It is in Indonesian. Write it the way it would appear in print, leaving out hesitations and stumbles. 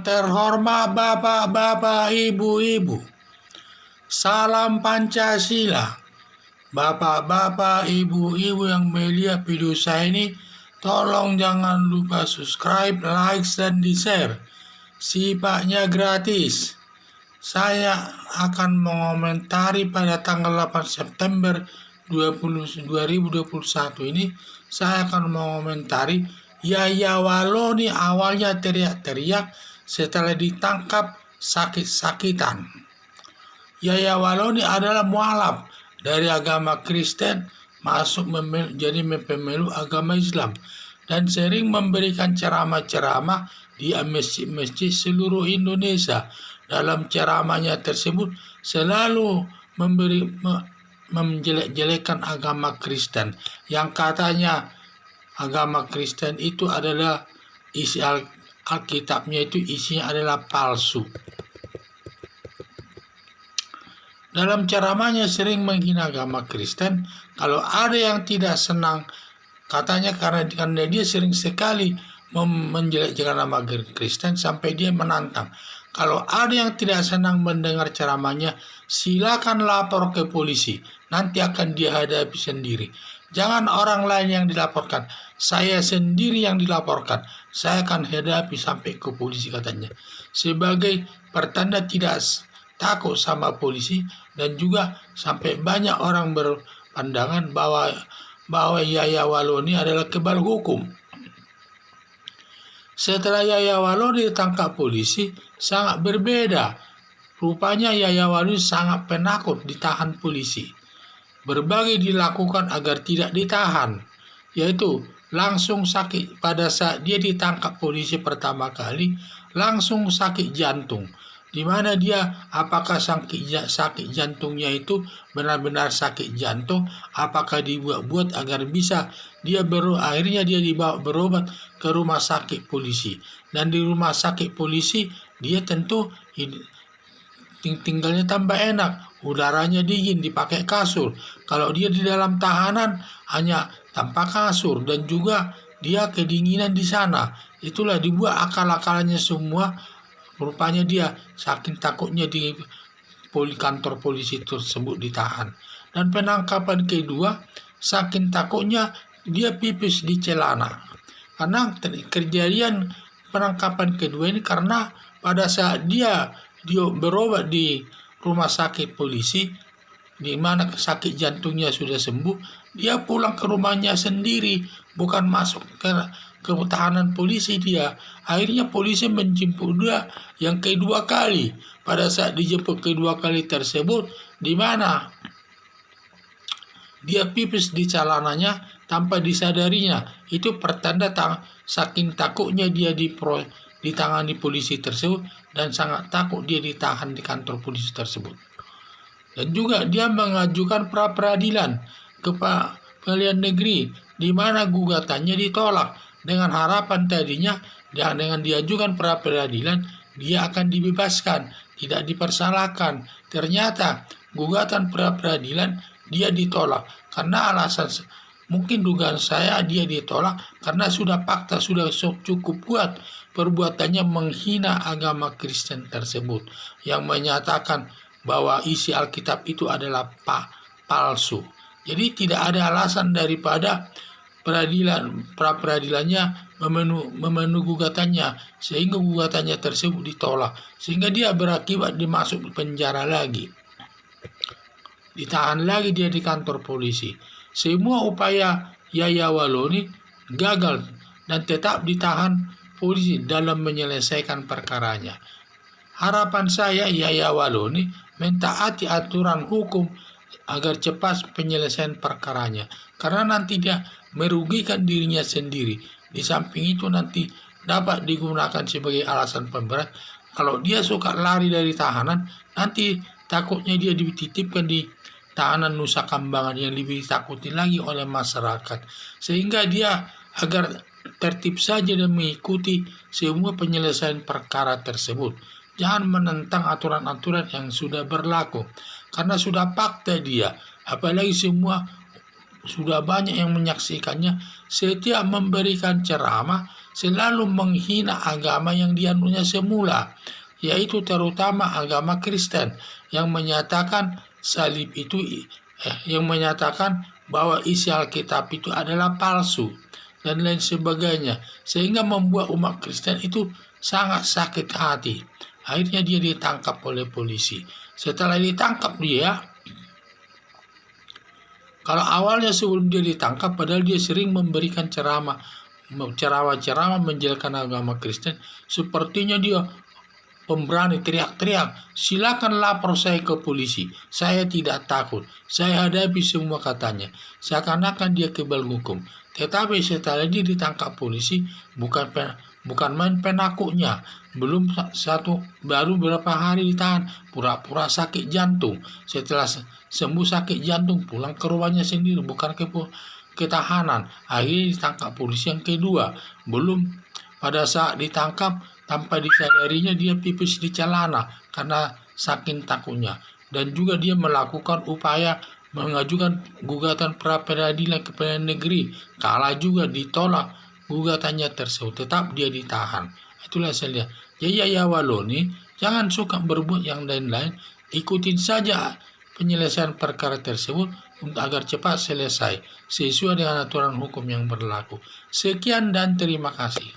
terhormat Bapak-bapak, Ibu-ibu, salam Pancasila. Bapak-bapak, Ibu-ibu yang melihat video saya ini, tolong jangan lupa subscribe, like, dan di-share. Sifatnya gratis. Saya akan mengomentari pada tanggal 8 September 2021 ini. Saya akan mengomentari Yaya Waloni awalnya teriak-teriak setelah ditangkap sakit-sakitan. Yaya Waloni adalah mualaf dari agama Kristen masuk jadi pemeluk agama Islam dan sering memberikan ceramah-ceramah di masjid-masjid seluruh Indonesia. Dalam ceramahnya tersebut selalu menjelek-jelekan agama Kristen yang katanya agama Kristen itu adalah isi Alkitabnya itu isinya adalah palsu. Dalam ceramahnya sering menghina agama Kristen. Kalau ada yang tidak senang, katanya karena dia sering sekali menjelek-jelekan nama Kristen sampai dia menantang. Kalau ada yang tidak senang mendengar ceramahnya, silakan lapor ke polisi. Nanti akan dihadapi sendiri. Jangan orang lain yang dilaporkan. Saya sendiri yang dilaporkan. Saya akan hadapi sampai ke polisi, katanya. Sebagai pertanda tidak takut sama polisi, dan juga sampai banyak orang berpandangan bahwa Yaya Waloni adalah kebal hukum. Setelah Yaya Waloni ditangkap polisi, sangat berbeda. Rupanya Yaya Waloni sangat penakut ditahan polisi. Berbagai dilakukan agar tidak ditahan, yaitu langsung sakit. Pada saat dia ditangkap polisi pertama kali, langsung sakit jantung. Di mana dia, apakah sakit jantungnya itu benar-benar sakit jantung, apakah dibuat-buat agar bisa akhirnya dia dibawa berobat ke rumah sakit polisi. Dan di rumah sakit polisi dia tentu tinggalnya tambah enak, udaranya dingin, dipakai kasur. Kalau dia di dalam tahanan hanya tanpa kasur, dan juga dia kedinginan di sana. Itulah dibuat akal-akalannya semua. Rupanya dia saking takutnya di kantor polisi tersebut ditahan. Dan penangkapan kedua, saking takutnya dia pipis di celana. Karena kejadian penangkapan kedua ini karena pada saat dia berobat di rumah sakit polisi, di mana sakit jantungnya sudah sembuh, dia pulang ke rumahnya sendiri, bukan masuk ke tahanan polisi dia. Akhirnya polisi menjemput dia yang kedua kali. Pada saat dijemput kedua kali tersebut, di mana dia pipis di celananya tanpa disadarinya. Itu pertanda saking takutnya dia ditangani polisi tersebut, dan sangat takut dia ditahan di kantor polisi tersebut. Dan juga dia mengajukan pra-peradilan ke Pengadilan Negeri, di mana gugatannya ditolak. Dengan harapan tadinya dengan diajukan pra-peradilan dia akan dibebaskan, tidak dipersalahkan. Ternyata gugatan pra-peradilan dia ditolak karena alasan, mungkin dugaan saya dia ditolak karena fakta sudah cukup kuat perbuatannya menghina agama Kristen tersebut, yang menyatakan bahwa isi Alkitab itu adalah palsu. Jadi tidak ada alasan daripada pra-peradilannya memenuhi gugatannya, sehingga gugatannya tersebut ditolak, sehingga dia berakibat dimasuk penjara lagi, ditahan lagi dia di kantor polisi. Semua upaya Yaya Waloni gagal dan tetap ditahan polisi dalam menyelesaikan perkaranya. Harapan saya Yaya Waloni mentaati aturan hukum agar cepat penyelesaian perkaranya, karena nanti dia merugikan dirinya sendiri. Di samping itu nanti dapat digunakan sebagai alasan pemberat. Kalau dia suka lari dari tahanan, nanti takutnya dia dititipkan di tahanan Nusa Kambangan yang lebih ditakuti lagi oleh masyarakat. Sehingga dia agar tertib saja dan mengikuti semua penyelesaian perkara tersebut. Jangan menentang aturan-aturan yang sudah berlaku, karena sudah fakta dia. Apalagi semua sudah banyak yang menyaksikannya. Setiap memberikan ceramah selalu menghina agama yang dianunya semula, yaitu terutama agama Kristen yang menyatakan salib itu yang menyatakan bahwa isi Alkitab itu adalah palsu dan lain sebagainya, sehingga membuat umat Kristen itu sangat sakit hati. Akhirnya dia ditangkap oleh polisi. Setelah ditangkap dia, kalau awalnya sebelum dia ditangkap, padahal dia sering memberikan ceramah-ceramah menjelaskan agama Kristen, sepertinya dia pemberani, teriak-teriak, silakan lapor saya ke polisi, saya tidak takut, saya hadapi semua, katanya. Seakan-akan dia kebal hukum. Tetapi setelah dia ditangkap polisi, bukan main penakutnya, baru beberapa hari ditahan, pura-pura sakit jantung. Setelah sembuh sakit jantung, pulang ke rumahnya sendiri, bukan ke tahanan. Akhirnya ditangkap polisi yang kedua. Pada saat ditangkap, tanpa disadarinya dia pipis di celana karena saking takutnya. Dan juga dia melakukan upaya mengajukan gugatan pra peradilan ke pengadilan negeri. Kalah juga, ditolak gugatannya tersebut. Tetap dia ditahan. Itulah saya lihat. Ya Waloni, jangan suka berbuat yang lain-lain. Ikutin saja penyelesaian perkara tersebut agar cepat selesai sesuai dengan aturan hukum yang berlaku. Sekian dan terima kasih.